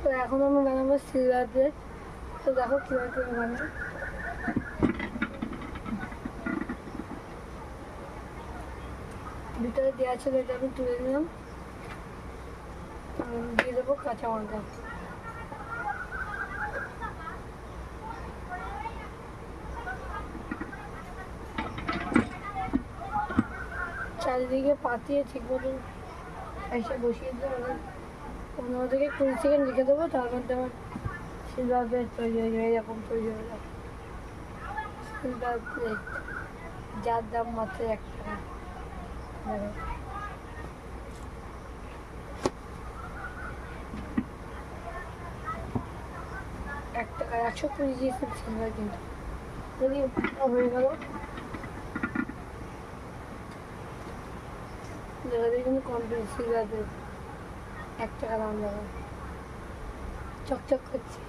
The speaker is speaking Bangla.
তো এখন আমরা বানাবো সিলভার প্লেট। তো দেখো কীভাবে বানাই। ভিতরে দেওয়া ছিল, এটা আমি তুলে নিলাম। দিয়ে দেবো কাঁচা লঙ্কা। চারিদিকে পাতিয়ে ঠিক মতন এসে বসিয়ে দিয়ে 15 থেকে 20 সেকেন্ড রেখে দেবো। তার মধ্যে আমার সিলভার প্লেট তৈরি হয়ে যাবে। এরকম তৈরি হয়ে যাবে সিলভার প্লেট, যার দাম মাত্র 1 টাকা। এক টাকা 120 জিএসএম সিলভার, কিন্তু যদি হয়ে গেল দেখাবে কিন্তু কমপ্লিট সিলভার প্লেট 1 টাকা দাম দেবে, চকচক করছে।